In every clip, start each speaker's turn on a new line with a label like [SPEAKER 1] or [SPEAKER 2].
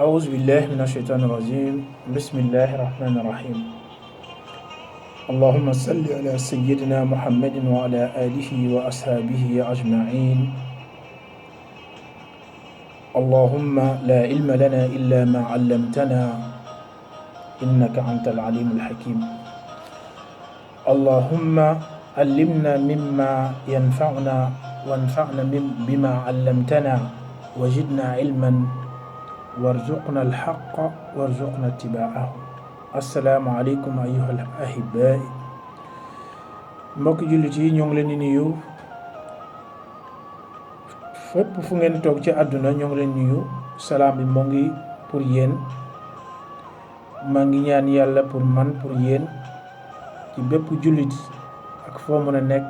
[SPEAKER 1] أعوذ بالله من الشيطان الرجيم بسم الله الرحمن الرحيم اللهم صل على سيدنا محمد وعلى آله وأصحابه أجمعين اللهم لا علم لنا إلا ما علمتنا إنك أنت العليم الحكيم اللهم علمنا مما ينفعنا وانفعنا بما علمتنا وزدنا علما وارزقنا الحق وارزقنا اتباعه السلام عليكم أيها الأحباء mbokk jullit yi ñoo ngi leen di nuyu fépp fu ngeen toog ci àdduna ñoo ngi leen nuyu salaam bi moo ngi pour yéen maa ngi ñaan yàlla pour man pour yéen ci bépp jullit ak foo mën a nekk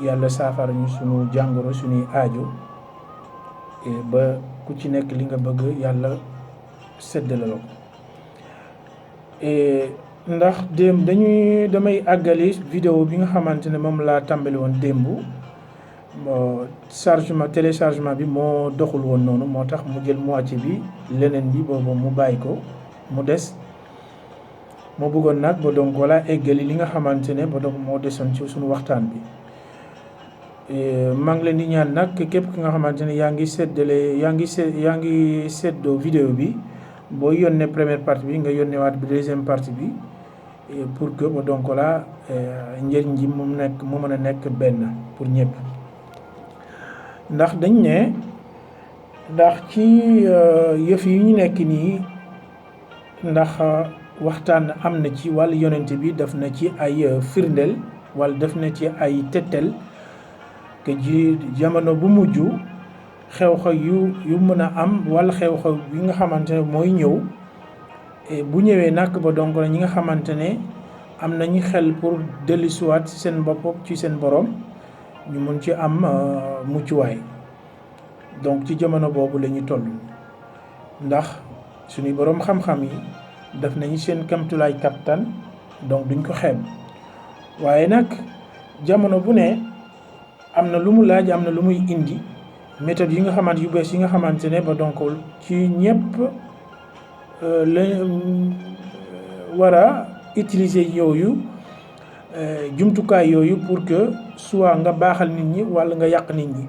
[SPEAKER 1] yàlla saafara ñu sunu jàngoro sunuy aajo ba ku ci nekk li nga bëgg yàlla séddale la ko ndax damay àggali vidéo bi nga xamante ne moom laa tàmbali woon démb téléchargement bi moo doxul woon noonu moo tax mu jël moitié bi leneen bi boobu mu bàyyi ko mu des moo bëggoon nag ba donc wala eggali li nga xamante ne ba donc moo desoon ci suñu waxtaan bi maa ngi leen di ñaan nag képp ki nga xamante ne yaa ngi seddoo vidéo bi boo yónnee première partie bi nga yónnee waat bi deuxième partie bi pour que ba donc la njëriñ ji mu mën a nekk benn pour ñëpp ndax dañ ne ci yëf yi ñu nekk nii ndax waxtaan am na ci wàllu yonent bi def na ci ay firndeel wala def na ci ay tettel que ji jamono bu mujj xew-xew yu mën a am wala xew-xew bi nga xamante ne mooy ñëw bu ñëwee nag ba donc ñi nga xamante ne am nañu xel pour dellusiwaat ci seen bopp ci seen borom ñu mun ci am muccuwaay donc ci jamono boobu la ñu toll ndax suñuy borom xam-xam yi def nañu seen kamtulaay kattan donc duñ ko xeeb waaye nag jamono bu ne am na lu mu laaj am na lu muy indi méthode yi nga xamante yu bees yi nga xamante ne ba donc ci ñëpp la war a utiliser yooyu jumtukaay yooyu pour que soit nga baaxal nit ñi walla nga yàq nit ñi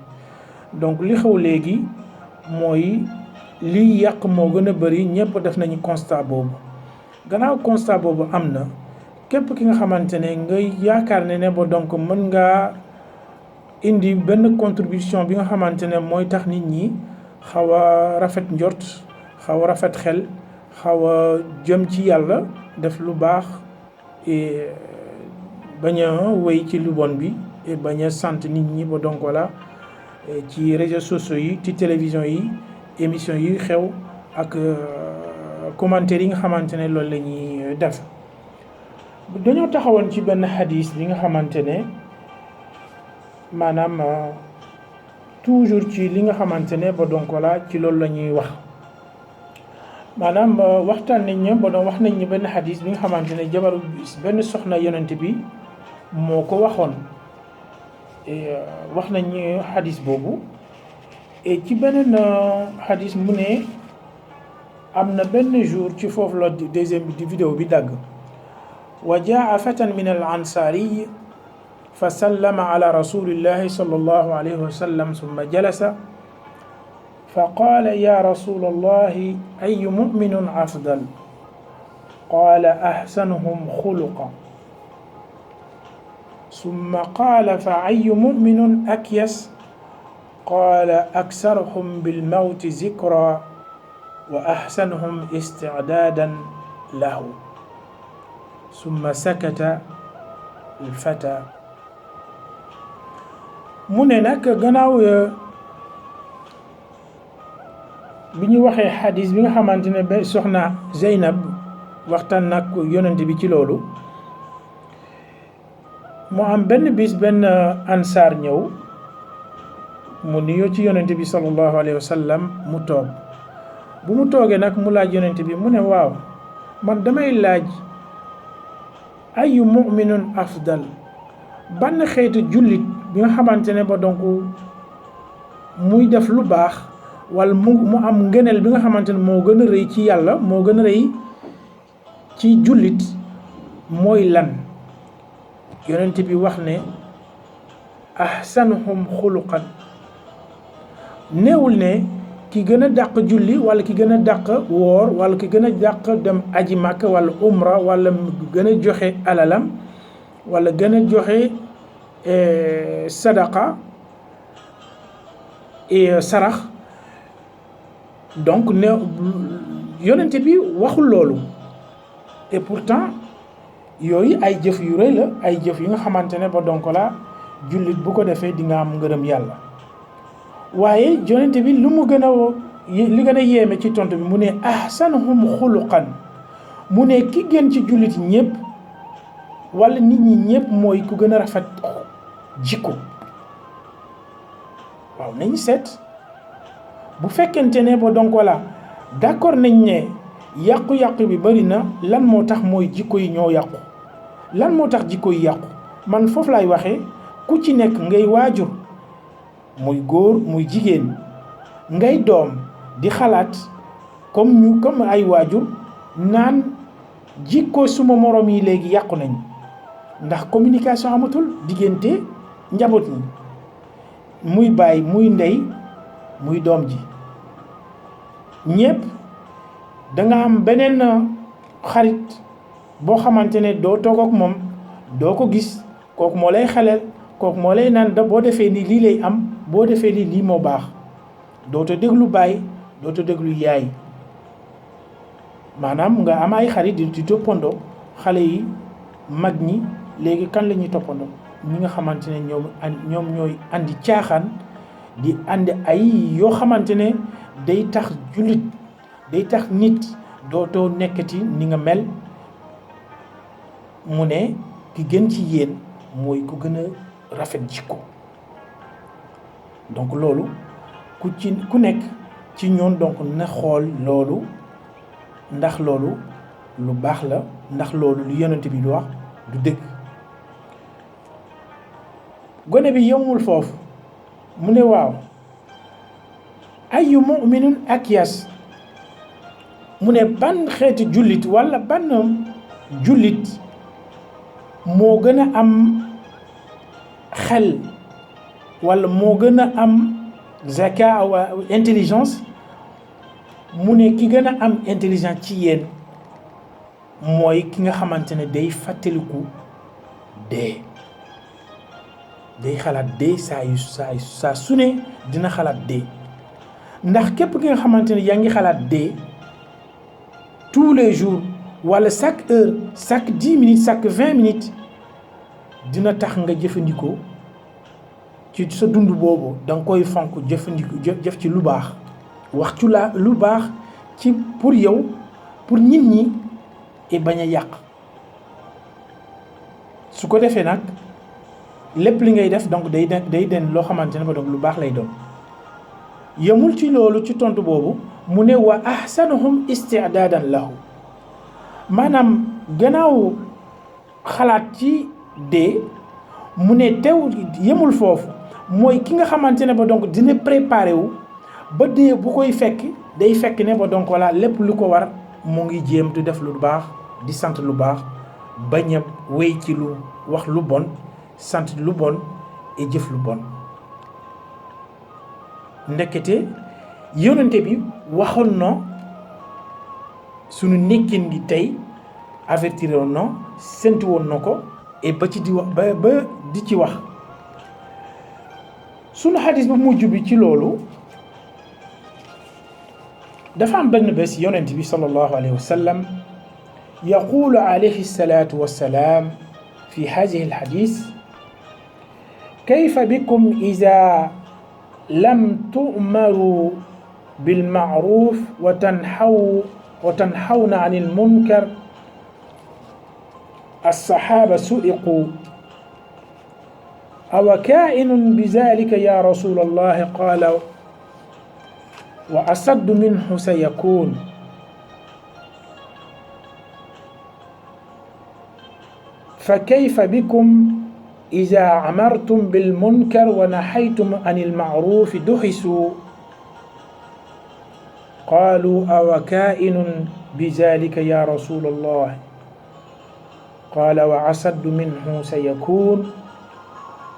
[SPEAKER 1] donc li xew léegi mooy liy yàq moo gën a bari ñëpp def nañu constat boobu gannaaw constat boobu am na képp ki nga xamante ne nga yaakaar ne ba donc mën ngaa indi benn contribution bi nga xamante ne mooy tax nit ñi xaw a rafet njort xaw a rafet xel xaw a jëm ci yàlla def lu baax et bañ a wéy ci lu bon bi et bañ a sant nit ñi ba donc voilà ci réseaux sociaux yi ci télévision yi émission yi xew ak commentaires yi nga xamante ne loolu la ñuy def dañoo taxawoon ci benn xadis bi nga xamante ne maanaam toujours ci li nga xamante ne ba donc voilà ci loolu la ñuy wax maanaam waxtaan nañ ne ba doon wax nañ ne benn xadis bi nga xamante ne jabaru benn soxna yonent bi moo ko waxoon wax nañ ne xadis boobu et ci beneen xadis mu ne am na benn jour ci foofu la deuxième vidéo bi dagg wa jaa fatan min al ansaari فسلم على رسول الله صلى الله عليه وسلم ثم جلس فقال يا رسول الله أي مؤمن أفضل قال أحسنهم خلقا ثم قال فأي مؤمن أكيس قال أكثرهم بالموت ذكرا وأحسنهم استعدادا له ثم سكت الفتى mu ne nag gannaaw bi ñu waxee xadis bi nga xamante ne ba soxna Zeynab waxtaan nag yonent bi ci loolu mu am benn bis benn ansaar ñëw mu nuyoo ci yonent bi sallallahu alayhi wa sallam mu toog bu mu toogee nag mu laaj yonent bi mu ne waaw man damay laaj ayu mu'minun afdal ban xeetu jullit bi nga xamante ne ba donc muy def lu baax wala mu am ngëneel bi nga xamante ne moo gën a rëy ci yàlla moo gën a rëy ci jullit mooy lan yonent bi wax ne ahsanuhum xuluqan néewul ne ki gën a dàq julli wala ki gën a dàq woor wala ki gën a dàq dem aji màkk wala umra wala gën a joxe alalam wala gën a joxe sadaqa et sarax donc ne yonent bi waxul loolu et pourtant yooyu ay jëf yu rëy la ay jëf yi nga xamante ne ba donc la jullit bu ko defee di nga am ngërëm yàlla waaye yonent bi lu mu gën a li gën a yéeme ci tontu bi mu ne ahsanuhum xuluqan mu ne ki gën ci jullit ñëpp wala nit ñi ñëpp mooy ku gën a rafet jikko waaw nañ seet bu fekkente ne ba donc la d'accord nañ ne yàqu-yàqu bi bari na lan moo tax mooy jikko yi ñoo yàqu lan moo tax jikko yi yàqu man foofu laay waxee ku ci nekk ngay waajur muy góor muy jigéen ngay doom di xalaat comme ay waajur naan jikko suma moroom yi léegi yàqu nañ ndax communication amatul diggante njaboot ñi muy baay muy ndey muy doom ji ñépp danga am beneen xarit boo xamante ne doo toog ak moom doo ko gis kooku moo lay xelal kooku moo lay naan boo defee nii lii lay am boo defee lii moo baax dootoo déglu baay dootoo déglu yaay maanaam nga am ay xarit di toppandoo xale yi mag ñi léegi kan la ñuy toppandoo ñi nga xamante ne ñoom ñooy andi caaxaan di andi ay yoo xamante ne day tax jullit day tax nit dootoo nekkati ni nga mel mu ne ki gën ci yéen mooy ku gën a rafet jikko donc loolu ku nekk ci ñoon donc na xool loolu ndax loolu lu baax la ndax loolu lu yonent bi du wax du dëgg gone bi yemul foofu mu ne waaw ayu mu'minun akyas mu ne ban xeeti jullit walla ban jullit moo gën a am xel walla moo gën a am zaka wa intelligence mu ne ki gën a am intelligence ci yéen mooy ki nga xamante ne day fàttaliku dee day xalaat dee saa su ne dina xalaat dee ndax képp ki nga xamante ne yaa ngi xalaat dee tous les jours wala chaque heure chaque 10 minutes chaque 20 minutes dina tax nga jëfandikoo ci sa dund boobu da nga koy fonk jëf ci lu baax wax ci lu baax ci pour yow pour nit ñi et bañ a yàq su ko defee nag lépp li ngay def donc day den loo xamante ne ba donc lu baax lay doon yemul ci loolu ci tontu boobu mu ne wa ahsanuhum isti'dadan lahu maanaam gannaaw xalaat ci dee mu ne teew yemul foofu mooy ki nga xamante ne ba donc dina préparé wu ba dee bu koy fekk day fekk ne ba donc voilà lépp lu ko war mu ngi jéem di def lu baax di sant lu baax bañ a wéy ci lu wax lu bon sant lu bon et jëf lu bon ndekete yonente bi waxoon na sunu nekkin gi tey avertir woon na séntu woon na ko et ba ci di wax ba di ci wax sunu xadis bu mujj bi ci loolu dafa am benn bés yonent bi sallallahu alayhi wa sallam yaqulu alayhi salatu wassalam fi hadihi alhadis kayfa bikum ida lam tu'maru bilma'ruf wa tanhawna anil munkar الصحابة سئقوا أو كائن بذلك يا رسول الله قال وأصد منه سيكون فكيف بكم إذا أمرتم بالمنكر ونهيتم عن المعروف دحسوا qaalu awa kaa'inun bizaalika ya rasulallah qaala wa asaddu minhu sayakun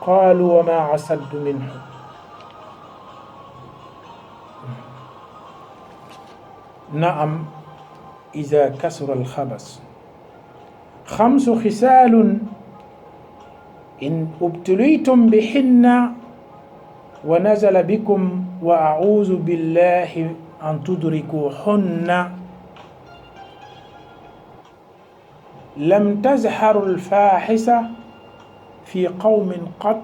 [SPEAKER 1] qaalu wa ma asaddu minhu naam iza kasura alxabas xamsu xisaalun in ubtulitum bihinna wa nazala bikum wa auzu billahi an tudrikuhunna lam tazharu alfaxisa fi qawmin qat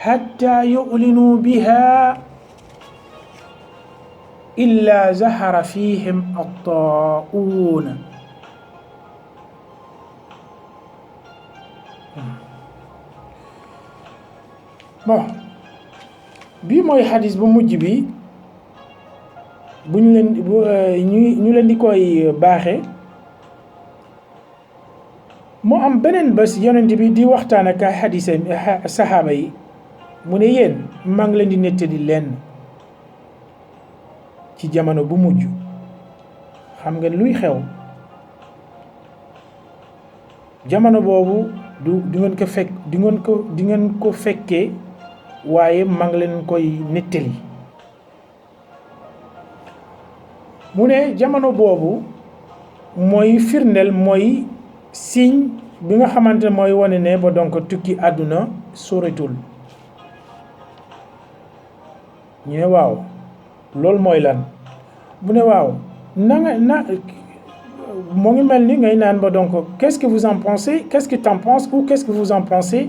[SPEAKER 1] hatta yu'linu biha illa zahara fihim attaa'uun. bon bii mooy xadis bu mujj bi bu ñu leen di koy baaxe. mu am beneen bés yonent bi di waxtaan ak xadisa saxaaba yi mu ne yéen maa ngi leen di nettali lenn ci jamono bu mujj xam ngeen luy xew jamono boobu du ngeen ko fekk di ngeen ko fekkee waaye maa ngi leen koy nettali. mu ne jamono boobu mooy firndeel mooy signe bi nga xamante ne mooy wane ne ba donc tukki àdduna soretul. ñu ne waaw loolu mooy lan mu ne waaw moo ngi mel ni ngay naan ba donc qu'est-ce que vous en pensez, qu'est-ce que t'en penses ou qu'est-ce que vous en pensez.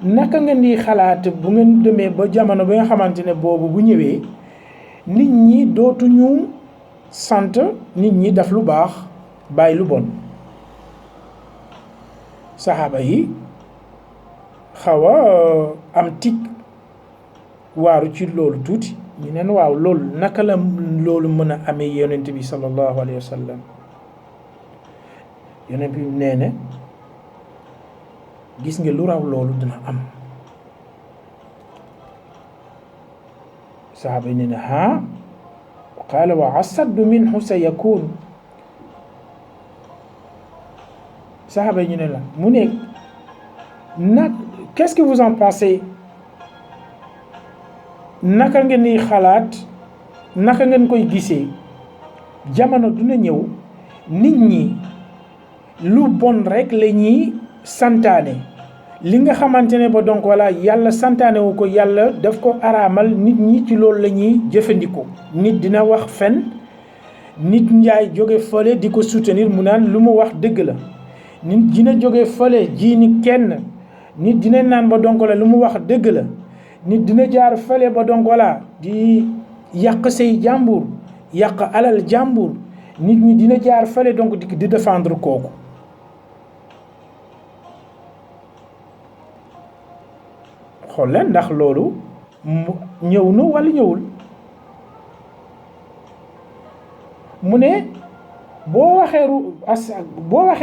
[SPEAKER 1] naka ngeen di xalaat bu ngeen demee ba jamono bi nga xamante ne boobu bu ñëwee nit ñi dootuñu sant nit ñi def lu baax bàyyi lu bon. saxaaba yi xaw a am tig waaru ci loolu tuuti ñu neen waaw loolu naka la loolu mën a amee yonent bi sallallahu alayhi wa sallam. yonent bi nee na gis nga lu raw loolu dina am. saxaaba yi nee na ha qaala wa asaddu minhu sayakun. saxaaba yi ñu ne la mu ne qu'est-ce que vous en pensez. naka ngeen di xalaat naka ngeen koy gisee jamono dina ñëw nit ñi lu bon rek la ñuy santaane li nga xamante ne ba donc voilà yàlla santaane wu ko yàlla daf ko araamal nit ñi ci loolu la ñuy jëfandikoo. nit dina wax fen nit njaay jóge fële di ko soutenir mu naan lu mu wax dëgg la. nit dina jóge fële ji ni kenn nit dina naan ba donc la lu mu wax dëgg la. nit dina jaar fële ba donc voilà di yàq say jàmbur yàq alal jàmbur nit ñi dina jaar fële donc di défendre kooku. xool leen ndax loolu ñëw na walla ñëwul. mu ne boo waxee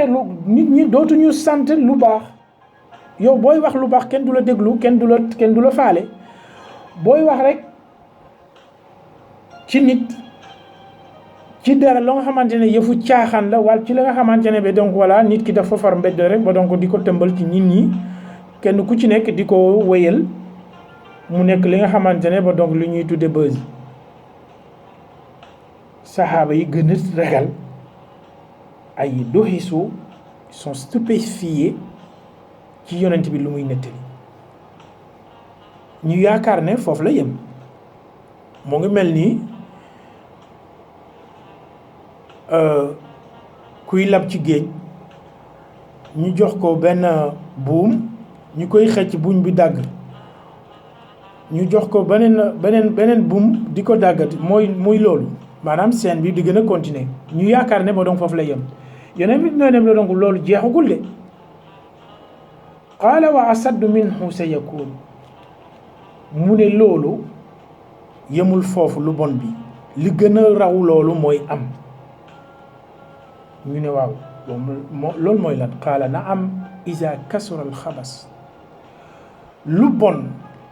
[SPEAKER 1] lu nit ñi dootuñu sant lu baax. yow booy wax lu baax kenn du la déglu kenn du la faale booy wax rek ci nit ci dara la nga xamante ne yëfu caaxaan la wala ci la nga xamante ne ba donc voilà nit ki dafa far mbedd rek ba donc di ko tëmbal ci nit ñi kenn ku ci nekk di ko wéyal mu nekk li nga xamante ne ba donc lu ñuy tudde buzz. saxaaba yi gën a ragal ay doxisu sont stupéfiés ci yonent bi lu muy nettali ñu yaakaar ne foofu la yem. moo ngi mel ni kuy lab ci géej ñu jox ko benn buum ñu koy xëcc buum bi dagg ñu jox ko beneen buum di ko dàggati muy loolu maanaam scène bi di gën a continuer ñu yaakaar ne ba donc foofu la yem. yonent bi nee na la donc loolu jeexagul de. qaala wa asaddu minhu sayakun. mu ne loolu yemul foofu lu bon bi li gën a raw loolu mooy am. ñu ne waaw loolu mooy lan qaala naam iza kasura alxabas. lu bon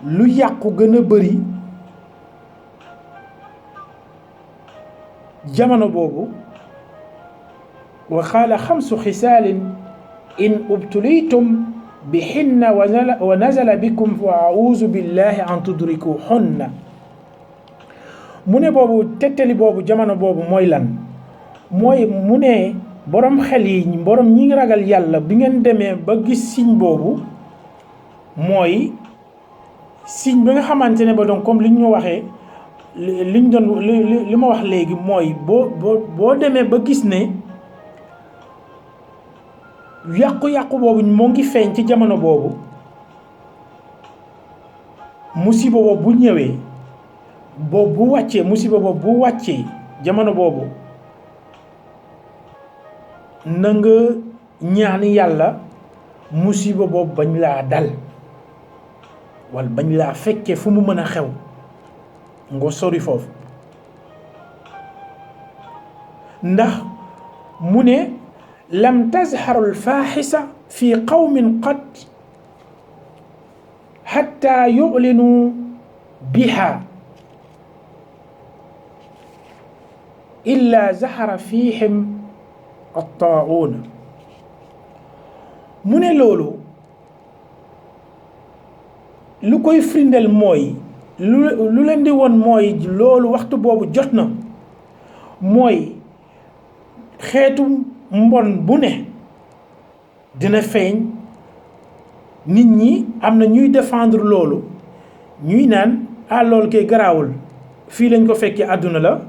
[SPEAKER 1] lu yàqu gën a bëri jamono boobu wa qaala 5 xisaalin in ubtulitum bihinna wa nazala bikum fa auzu billahi an tudrikuhunna mu ne boobu tettali boobu jamono boobu mooy lan mooy mu ne borom xel yi borom ñi ragal yàlla bi ngeen demee ba gis signe boobu mooy signe bi nga xamante ne ba donc comme li ñu waxee liñ doon li ma wax léegi mooy boo demee ba gis ne yàqu-yàqu boobu moo ngi feeñ ci jamono boobu musiba boobu bu ñëwee bu wàccee musiba boobu bu wàccee jamono boobu na nga ñaan yàlla musiba boobu bañ laa dal wala bañ laa fekkee fu mu mën a xew nga sori foofu ndax mu ne lam tazharu alfaxisa fi qawmin qad xatta yu'linu biha illa zahara fihim attaa'uun mu ne loolu lu koy firndeel mooy lu leen di woon mooy loolu waxtu boobu jot na mooy xeetu mbon bu ne dina feeñ nit ñi am na ñuy défendre loolu ñuy naan loolu kay garaawul fii lañ ko fekkee àdduna la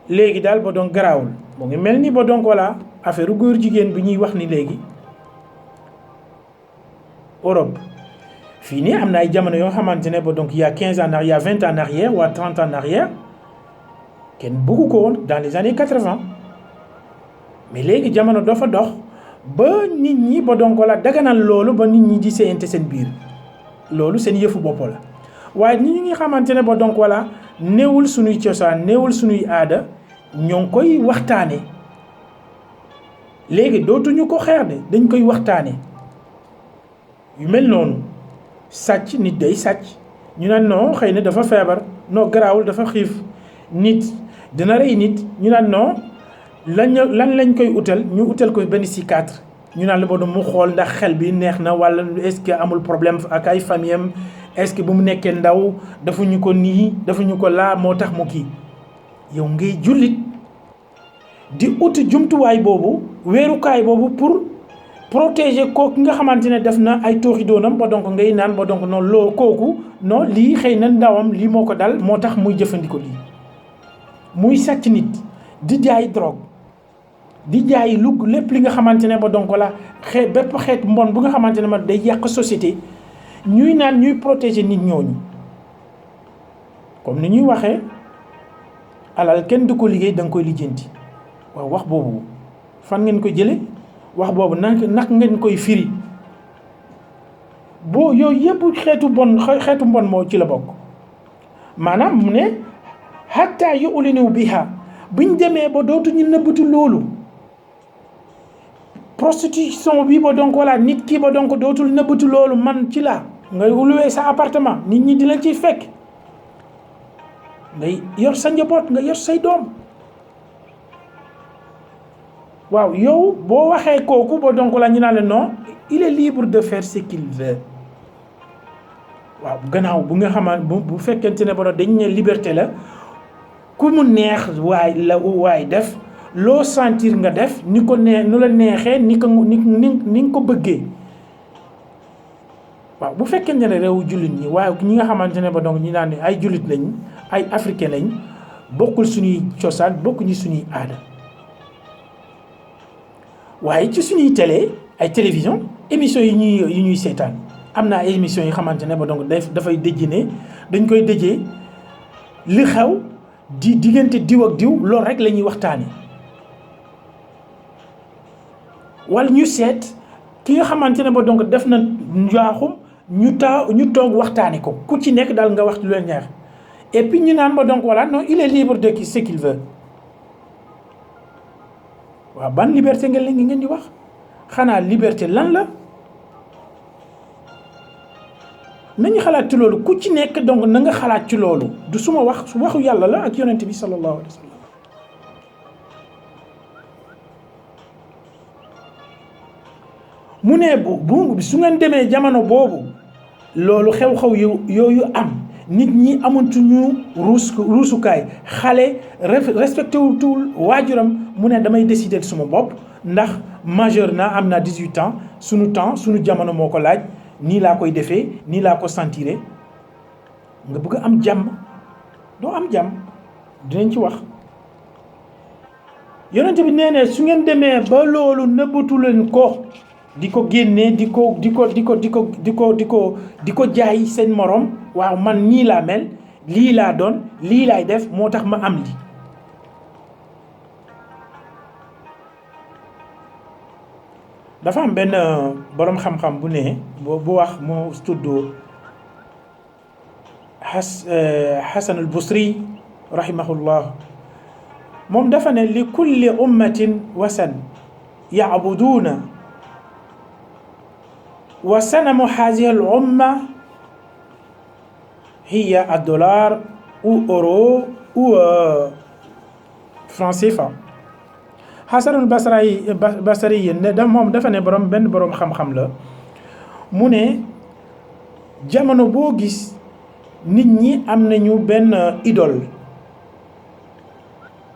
[SPEAKER 1] léegi daal ba donc garaawul mu ngi mel ni ba donc voilà affaire góor jigéen bi ñuy wax ni léegi Europe fii nii am na ay jamono yoo xamante ne ba donc il y a 15 ans il y a 20 ans en arrière ou 30 ans en arrière kenn bëggu ko woon dans les années 80 mais léegi jamono dafa dox ba nit ñi ba donc voilà daganal loolu ba nit ñi di séyante seen biir loolu seen yëfu bopp la waaye nit ñi nga xamante ne ba donc voilà néewul suñuy cosaan néewul suñuy aada ñoo ngi koy waxtaane léegi dootuñu ko xeex de dañ koy waxtaane yu mel noonu sàcc nit day sàcc ñu naan non xëy na dafa feebar non garaawul dafa xiif nit dina rey nit ñu naan non lan lañ koy utal ñu utal ko benn psychiatre ñu naan la ba mu xool ndax xel bi neex na wala est-ce que amul problème ak ay famille am est-ce que bu mu nekkee ndaw dafuñu ko nii dafuñu ko laa moo tax mu kii yow ngay jullit di uti jumtuwaay boobu weerukaay boobu pour protéger kooku nga xamante ne def na ay tooxi doonam ba donc ngay naan ba donc noonu loo kooku non lii xëy na ndawam lii moo ko dal moo tax muy jëfandikoo lii muy sàcc nit di jaay drogue di jaay lu lépp li nga xamante ne ba donc la bépp xeet mbon bu nga xamante ne ma day yàq société ñuy naan ñuy protéger nit ñooñu comme ni ñuy waxee alal kenn du ko liggéey da nga koy lijjanti waaw wax boobu fan ngeen ko jële wax boobu nak ngeen koy firi boo yooyu yëpp xeetu mbon moo ci la bokk maanaam mu ne hatta yu'linu biha buñ demee ba dootuñu nëbbatu loolu prostitution bi ba donc voilà nit ki ba donc dootul nëbbatu loolu man ci la ngay louer sa appartement nit ñi di la ciy fekk ngay yor sa njaboot nga yor say doom waaw yow boo waxee kooku ba donc la ñu naan la non il est libre de faire ce qu'il veut waaw gannaaw bu nga xamante bu fekkente ne ba dañ ne liberté la ku mu neex waay def loo sentir nga def ni ko nu la neexee ni nga ko bëggee waaw bu fekkente ne réewu jullit ñi waaye ñi nga xamante ne ba donc ñi naan ay jullit lañ ay africain lañ bokkul suñuy cosaan bokkuñu suñuy aada waaye ci suñuy télé ay télévision émission yi ñuy seetaan am na ay émission yi xamante ne ba donc dafay dëjj ne dañ koy dëjee li xew di diggante diw ak diw loolu rek la ñuy waxtaane wala ñu seet ki nga xamante ne ba donc def na njaaxum ñu toog waxtaane ko ku ci nekk daal nga wax lu leen neex et puis ñu naan ba donc voilà non il est libre de ce qu'il veut waaw ban liberté ngeen di wax xanaa liberté lan la nañu xalaat ci loolu ku ci nekk donc na nga xalaat ci loolu du suma wax waxu yàlla la ak yonent bi sallallahu alayhi wa sallam mu ne bu su ngeen demee jamono boobu loolu xew-xew yooyu am nit ñi amatuñu ruusukaay xale respecté wutul waajuram mu ne damay décider suma bopp ndax majeur naa am naa 18 ans sunu jamono moo ko laaj nii laa koy defee nii laa ko sentiré nga bëgg am jàmm doo am jàmm dinañ ci wax. yonent bi nee ne su ngeen demee ba loolu nëbbatu leen ko di ko génnee di ko jaay seen morom waaw man nii laa mel lii laa doon lii laay def moo tax ma am li dafa am benn boroom xam-xam bu ne bu wax moo tudd Hasan al-Basri rahimahullah moom dafa ne li kulli ummatin wasan yacbuduuna wa sanamu haadihi al umma hiya ad-dollar ou euro ou franc CFA. Hasanul Basri ne moom dafa ne benn boroom xam-xam la mu ne jamono boo gis nit ñi am nañu benn idole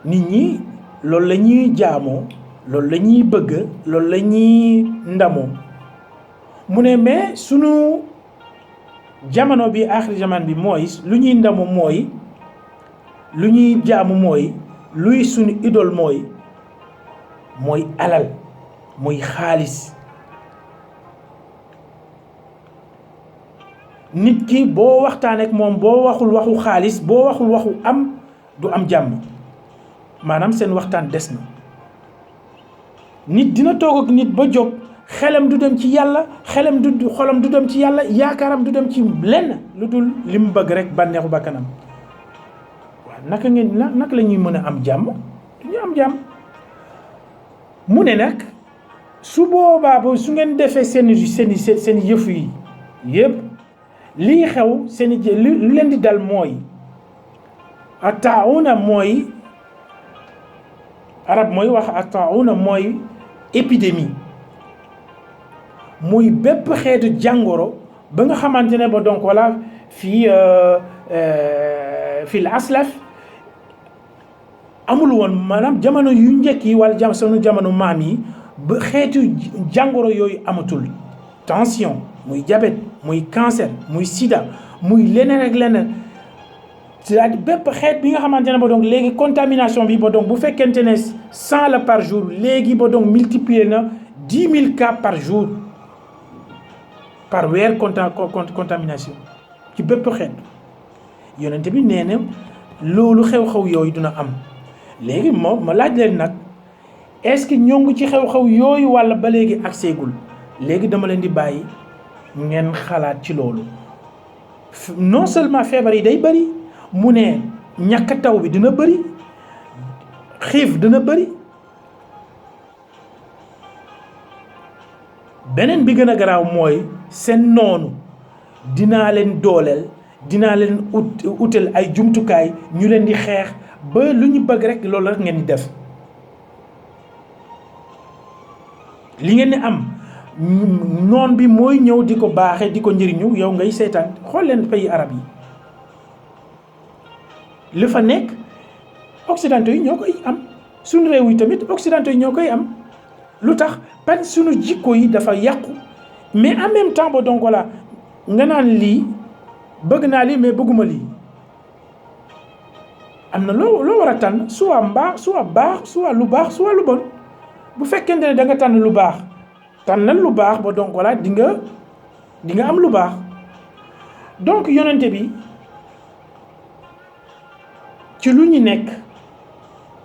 [SPEAKER 1] nit ñi loolu la ñuy jaamoo loolu la ñuy bëgg loolu la ñuy ndamoo mu ne mais sunu jamono bi aaxiri jaman bi mooy lu ñuy ndamoo mooy lu ñuy jaamu mooy luy sunu idole mooy alal muy xaalis nit ki boo waxtaan ak moom boo waxul waxu xaalis boo waxul waxu am du am jàmm maanaam seen waxtaan des na nit dina toog ak nit ba jóg xelam du dem ci yàlla xolam du dem ci yàlla yaakaaram du dem ci lenn lu dul li mu bëgg rek bànneexu bakkanam waaw naka la ñuy mën a am jàmm du ñu am jàmm mu ne nag su boobaa ba su ngeen defee seen yëfu yi yëpp lii xew lu leen di dal mooy atauna mooy arab mooy wax atauna mooy épidémie muy bépp xeetu jàngoro ba nga xamante ne ba donc voilà fii la aslaf amul woon maanaam jamono yu njëkk yi wala sunu jamono maam yi ba xeetu jàngoro yooyu amatul tension muy diabète muy cancer muy sida muy leneen ak leneen c'est-à-dire bépp xeet bi nga xamante ne ba donc léegi contamination bi ba donc bu fekkente ne 100 la par jour léegi ba donc multiplier na 10 000 cas par jour par weer contamination ci bépp xeet yonent bi nee na loolu xew-xew yooyu dina am léegi moom ma laaj leen nag est-ce que ñoo ngi ci xew-xew yooyu walla ba léegi ak seegul léegi dama leen di bàyyi ngeen xalaat ci loolu non seulement feebar yi day bëri mu ne ñàkk taw bi dina bëri xiif dina bëri beneen bi gën a garaaw mooy seen noonu dinaa leen dooleel dinaa leen utal ay jumtukaay ñu leen di xeex ba lu ñu bëgg rek loolu rek ngeen di def li ngeen di am noon bi mooy ñëw di ko baaxee di ko njëriñu yow ngay seetaan xool leen pays arab yi li fa nekk occidentaux yi ñoo koy am suñu réew yi tamit occidentaux yi ñoo koy am lu tax parce que suñu jikko yi dafa yàqu mais en même temps ba donc voilà nga naan lii bëgg naa lii mais bëgguma lii am na loo war a tànn soit mbaax soit baax soit lu baax soit lu bon bu fekkente ne da nga tànn lu baax tànnal lu baax ba donc voilà di nga am lu baax donc yonente bi ci lu ñu nekk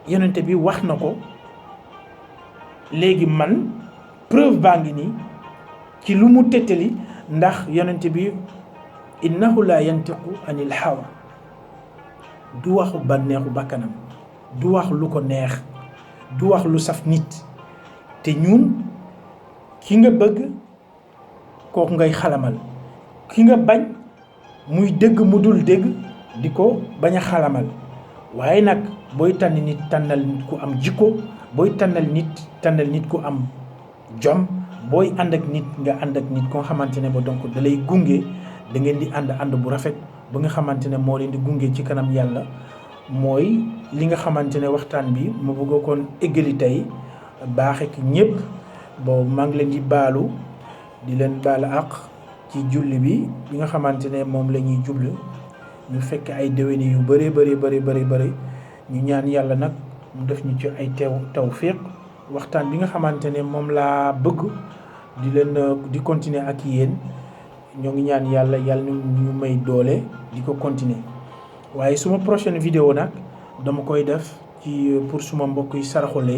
[SPEAKER 1] yonente bi wax na ko léegi man preuve baa ngi nii ci lu mu tettali ndax yonente bi innahu la yantiqu anil hawa du waxu bànneexu bakkanam du wax lu ko neex du wax lu saf nit te ñun ki nga bëgg kooku ngay xalamal ki nga bañ muy dëgg mu dul dëgg di ko bañ a xalamal waaye nag booy tànn nit tànnal nit ku am jikko booy tànnal nit ku am jom booy ànd ak nit nga ànd ak nit koo xamante ne ba donc da lay gunge da ngeen di ànd bu rafet ba nga xamante ne moo leen di gunge ci kanam yàlla. mooy li nga xamante ne waxtaan bi mu bëgg koon eggali tey baaxe ki ñëpp boobu maa ngi leen di baalu di leen baal àq ci julli bi nga xamante ne moom la ñuy jublu ñu fekk ay déwéni yu bëree bëri ñu ñaan yàlla nag mu def ñu ci ay tawfiq waxtaan bi nga xamante ne moom laa bëgg di continuer ak yéen ñoo ngi ñaan yàlla ñu may doole di ko continuer waaye suma prochaine vidéo nag dama koy def ci pour suma mbokk yi saraxule